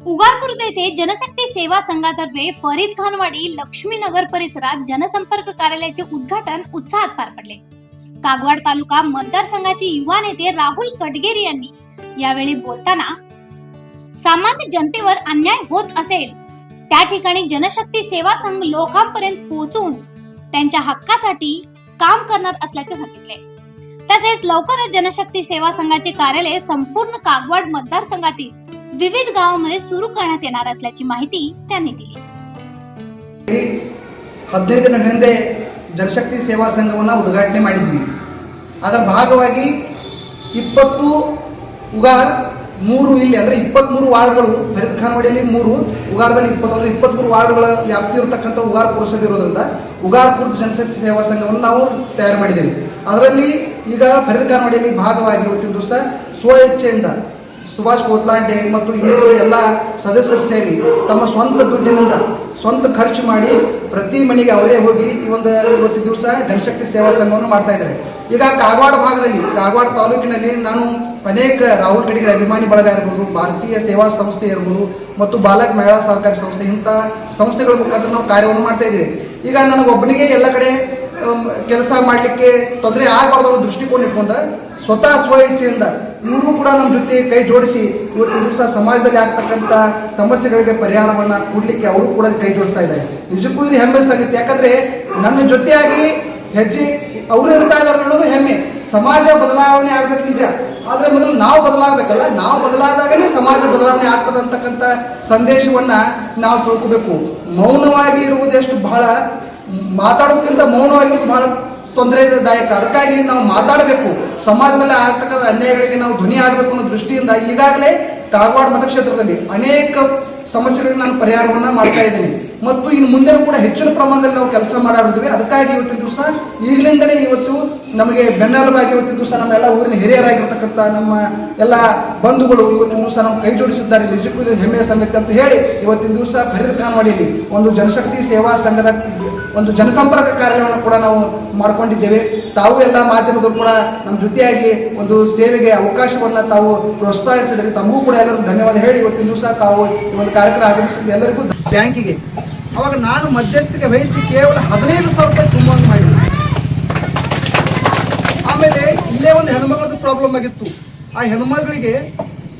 उगार खुर्द येथे जनशक्ती सेवा संघातर्फे फरीद खानवाडी लक्ष्मीनगर परिसरात जनसंपर्क कार्यालयाचे उद्घाटन उत्साहात पार पडले. कागवाड तालुका मतदारसंघाचे युवा नेते राहुल कटगेरी यांनी यावेळी बोलताना, सामान्य जनतेवर अन्याय होत असेल त्या ठिकाणी जनशक्ती सेवा संघ लोकांपर्यंत पोहोचून त्यांच्या हक्कासाठी काम करणार असल्याचे सांगितले. तसेच लवकरच जनशक्ती सेवा संघाचे कार्यालय संपूर्ण कागवाड मतदारसंघातील विविध गावांमध्ये सुरू करण्यात येणार असल्याची माहिती त्यांनी दिली. 15 ದಿನ ಹಿಂದೆ ಜನಶಕ್ತಿ ಸೇವಾ ಸಂಘವನ್ನು ಉದ್ಘಾಟನೆ ಮಾಡಿದ್ವಿ. ಅದರ ಭಾಗವಾಗಿ 20 ಉಗಾರ್ 3 ಇಲ್ಲಿ ಅಂದರೆ 23 ವಾರ್ಡ್ಗಳು ಫರೀದ್ ಖಾನ್ವಾಡಿಯಲ್ಲಿ 3 ಉಗಾರದಲ್ಲಿ 23 ವಾರ್ಡ್ಗಳ ವ್ಯಾಪ್ತಿ ಇರತಕ್ಕಂಥ ಉಗಾರ್ ಪುರಸಭೆ ಇರೋದ್ರಿಂದ ಉಗಾರ್ ಪುರದ ಜನಶಕ್ತಿ ಸೇವಾ ಸಂಘವನ್ನು ನಾವು ತಯಾರು ಮಾಡಿದ್ದೇವೆ. ಅದರಲ್ಲಿ ಈಗ ಫರೀದ್ ಖಾನ್ವಾಡಿಯಲ್ಲಿ ಭಾಗವಾಗಿ ಇವತ್ತಿನ ದಿವಸ ಸ್ವಇಚ್ಛೆಯಿಂದ ಸುಭಾಷ್ ಕೋತ್ಲಾಂಡೆ ಮತ್ತು ಇನ್ನಿತರ ಎಲ್ಲ ಸದಸ್ಯರು ಸೇರಿ ತಮ್ಮ ಸ್ವಂತ ದುಡ್ಡಿನಿಂದ ಸ್ವಂತ ಖರ್ಚು ಮಾಡಿ ಪ್ರತಿ ಮನೆಗೆ ಅವರೇ ಹೋಗಿ ಇವತ್ತಿನ ದಿವಸ ಜನಶಕ್ತಿ ಸೇವಾ ಸಂಘವನ್ನು ಮಾಡ್ತಾ ಇದ್ದಾರೆ. ಈಗ ಕಾಗವಾಡ ಭಾಗದಲ್ಲಿ ಕಾಗವಾಡ ತಾಲೂಕಿನಲ್ಲಿ ನಾನು ಅನೇಕ ರಾಹುಲ್ ಕಡಿಗರ ಅಭಿಮಾನಿ ಬಳಗ ಇರ್ಬೋದು, ಭಾರತೀಯ ಸೇವಾ ಸಂಸ್ಥೆ ಇರ್ಬೋದು ಮತ್ತು ಬಾಲಕ್ ಮಹಿಳಾ ಸಹಕಾರಿ ಸಂಸ್ಥೆ ಇಂಥ ಸಂಸ್ಥೆಗಳ ಮುಖಾಂತರ ನಾವು ಕಾರ್ಯವನ್ನು ಮಾಡ್ತಾ ಇದ್ದೀವಿ. ಈಗ ನನಗೊಬ್ಬನಿಗೆ ಎಲ್ಲ ಕಡೆ ಕೆಲಸ ಮಾಡಲಿಕ್ಕೆ ತೊಂದರೆ ಆಗಬಾರ್ದು ಅನ್ನೋ ದೃಷ್ಟಿಕೋನ ಇಟ್ಕೊಂಡು ಸ್ವತಃ ಸ್ವಇಚ್ಛೆಯಿಂದ ಇವರು ಕೂಡ ನಮ್ಮ ಜೊತೆ ಕೈ ಜೋಡಿಸಿ ಇವತ್ತಿನ ದಿವಸ ಸಮಾಜದಲ್ಲಿ ಆಗ್ತಕ್ಕಂಥ ಸಮಸ್ಯೆಗಳಿಗೆ ಪರಿಹಾರವನ್ನು ಕೊಡಲಿಕ್ಕೆ ಅವರು ಕೂಡ ಕೈ ಜೋಡಿಸ್ತಾ ಇದ್ದಾರೆ. ನಿಜಕ್ಕೂ ಇದು ಹೆಮ್ಮೆ ಸಂಗತಿ. ಯಾಕಂದರೆ ನನ್ನ ಜೊತೆಯಾಗಿ ಹೆಜ್ಜೆ ಅವರು ಇಡ್ತಾ ಇದ್ದಾರೆ ಅನ್ನೋದು ಹೆಮ್ಮೆ. ಸಮಾಜ ಬದಲಾವಣೆ ಆಗಬೇಕು ನಿಜ, ಆದರೆ ಮೊದಲು ನಾವು ಬದಲಾಗಬೇಕಲ್ಲ. ನಾವು ಬದಲಾದಾಗಲೇ ಸಮಾಜ ಬದಲಾವಣೆ ಆಗ್ತದೆ ಅಂತಕ್ಕಂಥ ಸಂದೇಶವನ್ನು ನಾವು ತಿಳ್ಕೋಬೇಕು. ಮೌನವಾಗಿ ಇರುವುದೆಷ್ಟು ಬಹಳ, ಮಾತಾಡೋಕ್ಕಿಂತ ಮೌನವಾಗಿರೋದು ಬಹಳ ತೊಂದರೆದಾಯಕ. ಅದಕ್ಕಾಗಿ ನಾವು ಮಾತಾಡಬೇಕು, ಸಮಾಜದಲ್ಲಿ ಆಗ್ತಕ್ಕಂಥ ಅನ್ಯಾಯಗಳಿಗೆ ನಾವು ಧ್ವನಿ ಆಗಬೇಕು ಅನ್ನೋ ದೃಷ್ಟಿಯಿಂದ ಈಗಾಗಲೇ ಕಾಗವಾಡ ಮತಕ್ಷೇತ್ರದಲ್ಲಿ ಅನೇಕ ಸಮಸ್ಯೆಗಳಿಗೆ ನಾನು ಪರಿಹಾರವನ್ನು ಮಾಡ್ತಾ ಇದ್ದೀನಿ ಮತ್ತು ಇನ್ನು ಮುಂದೆ ಕೂಡ ಹೆಚ್ಚಿನ ಪ್ರಮಾಣದಲ್ಲಿ ನಾವು ಕೆಲಸ ಮಾಡಿದ್ವಿ. ಅದಕ್ಕಾಗಿ ಇವತ್ತಿನ ದಿವಸ ಈಗಲಿಂದಲೇ ಇವತ್ತು ನಮಗೆ ಬೆನ್ನೆಲುಬಾಗಿ ಇವತ್ತಿನ ದಿವಸ ನಮ್ಮೆಲ್ಲ ಊರಿನ ಹಿರಿಯರಾಗಿರ್ತಕ್ಕಂಥ ನಮ್ಮ ಎಲ್ಲ ಬಂಧುಗಳು ಇವತ್ತಿನ ದಿವಸ ನಾವು ಕೈ ಜೋಡಿಸಿದ್ದಾರೆ. ನಿಜಕ್ಕೂ ಇದು ಹೆಮ್ಮೆಯ ಸಂಗತಿ ಅಂತ ಹೇಳಿ ಇವತ್ತಿನ ದಿವಸ ಫರೀದ್ ಖಾನ್ವಾಡಿಯಲ್ಲಿ ಒಂದು ಜನಶಕ್ತಿ ಸೇವಾ ಸಂಘದ ಒಂದು ಜನಸಂಪರ್ಕ ಕಾರ್ಯವನ್ನು ಕೂಡ ನಾವು ಮಾಡಿಕೊಂಡಿದ್ದೇವೆ. ತಾವು ಎಲ್ಲ ಮಾಧ್ಯಮದವರು ಕೂಡ ನಮ್ಮ ಜೊತೆಯಾಗಿ ಒಂದು ಸೇವೆಗೆ ಅವಕಾಶವನ್ನು ತಾವು ಪ್ರೋತ್ಸಾಹಿಸ್ತಿದ್ದಾರೆ. ತಮಗೂ ಕೂಡ ಎಲ್ಲರಿಗೂ ಧನ್ಯವಾದ ಹೇಳಿ ಇವತ್ತಿನ ದಿವಸ ತಾವು ಈ ಒಂದು ಕಾರ್ಯಕ್ರಮ ಆಗಮಿಸಿದ ಎಲ್ಲರಿಗೂ ಬ್ಯಾಂಕಿಗೆ ಅವಾಗ ನಾನು ಮಧ್ಯಸ್ಥಿಕೆ ವಹಿಸಿ ಕೇವಲ 15,000 ರೂಪಾಯಿ ತುಂಬಂಗೆ ಮಾಡಿದ್ದೆ. ಆಮೇಲೆ ಇಲ್ಲೇ ಒಂದು ಹೆಣ್ಮಗಳದ್ದು ಪ್ರಾಬ್ಲಮ್ ಆಗಿತ್ತು. ಆ ಹೆಣ್ಮಗಳಿಗೆ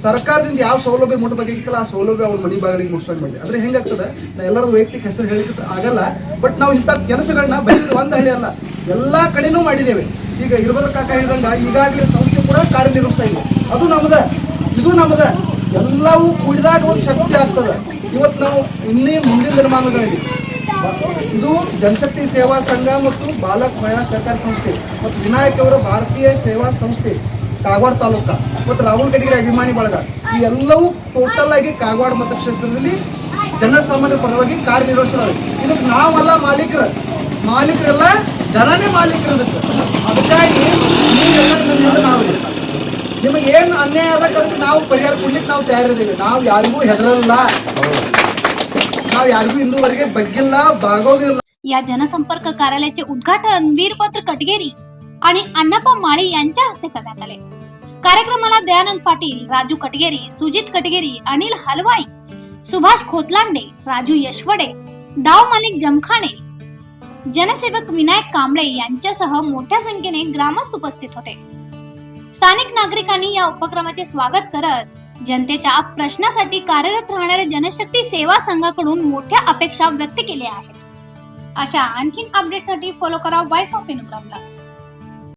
ಸರ್ಕಾರದಿಂದ ಯಾವ ಸೌಲಭ್ಯ ಮುಟ್ಟಬೇಕಾಗಿತ್ತಲ್ಲ ಆ ಸೌಲಭ್ಯ ಅವ್ರ ಮನೆ ಬಾಗಿಲಿಗೆ ಮುಟ್ಸೋದು ಮಾಡಿದೆ. ಅಂದರೆ ಹೆಂಗಾಗ್ತದೆ, ನಾ ಎಲ್ಲರದ್ದು ವೈಯಕ್ತಿಕ ಹೆಸರು ಹೇಳಿಕ್ಕೆ ಆಗಲ್ಲ, ಬಟ್ ನಾವು ಇಂಥ ಕೆಲಸಗಳನ್ನ ಬರೀ ಒಂದು ಹಳ್ಳಿ ಅಲ್ಲ ಎಲ್ಲ ಕಡೆನೂ ಮಾಡಿದ್ದೇವೆ. ಈಗ ಇರ್ಬೋದ್ರ ಕಾಕ ಹೇಳಿದಂಗೆ ಈಗಾಗಲೇ ಸಂಸ್ಥೆ ಕೂಡ ಕಾರ್ಯನಿರ್ವಹಿಸ್ತಾ ಇದೆ. ಅದು ನಮ್ಮದ, ಇದು ನಮ್ಮದ, ಎಲ್ಲವೂ ಕೂಡಿದಾಗ ಒಂದು ಶಕ್ತಿ ಆಗ್ತದೆ. ಇವತ್ತು ನಾವು ಇನ್ನೇ ಮುಂದಿನ ದಿನಮಾನಗಳಲ್ಲಿ ಇದು ಜನಶಕ್ತಿ ಸೇವಾ ಸಂಘ ಮತ್ತು ಬಾಲಕ್ ಮಹಿಳಾ ಸಹಕಾರಿ ಸಂಸ್ಥೆ ಮತ್ತು ವಿನಾಯಕ್ ಅವರ ಭಾರತೀಯ ಸೇವಾ ಸಂಸ್ಥೆ ಕಾಗವಾಡ ತಾಲೂಕ ಮತ್ತು ರಾಹುಲ್ ಕಡಿಗರ ಅಭಿಮಾನಿ ಬಳಗ ಈ ಎಲ್ಲವೂ ಟೋಟಲ್ ಆಗಿ ಕಾಗವಾಡ ಮತಕ್ಷೇತ್ರದಲ್ಲಿ ಜನಸಾಮಾನ್ಯರ ಪರವಾಗಿ ಕಾರ್ಯನಿರ್ವಹಿಸಿದಾವೆ. ಇದಕ್ಕೆ ನಾವಲ್ಲ ಮಾಲೀಕರೆಲ್ಲ ಜನನೇ ಮಾಲೀಕರು. ಅದಕ್ಕಾಗಿ ನಾವು ನಿಮಗೆ ಏನು ಅನ್ಯಾಯ ಆದಕ್ಕೆ ಅದಕ್ಕೆ ನಾವು ಪರಿಹಾರ ಕೊಡ್ಲಿಕ್ಕೆ ನಾವು ತಯಾರಿದ್ದೇವೆ. ನಾವು ಯಾರಿಗೂ ಹೆದರಲ್ಲ, ನಾವು ಯಾರಿಗೂ ಇಂದುವರೆಗೆ ಬಗ್ಗಿಲ್ಲ, ಬಾಗೋದಿಲ್ಲ. या जनसंपर्क कार्यालयाचे उद्घाटन वीरभद्र कटगेरी आणि अण्णाप्पा माळी यांच्या हस्ते करण्यात आले. कार्यक्रमाला दयानंद पाटील, राजू कटगेरी, सुजित कटगेरी, अनिल हलवाई, सुभाष खोतलांडे, राजू यशवडे, दाव मालिक जमखाने, जनसेवक विनायक कांबळे यांच्यासह मोठ्या संख्येने ग्रामस्थ उपस्थित होते. स्थानिक नागरिकांनी या उपक्रमाचे स्वागत करत जनतेच्या प्रश्नासाठी कार्यरत राहणाऱ्या जनशक्ती सेवा संघाकडून मोठ्या अपेक्षा व्यक्त केल्या आहेत. अशा आणखीन अपडेटसाठी फॉलो करा वॉइस ऑफ इनमुरामला.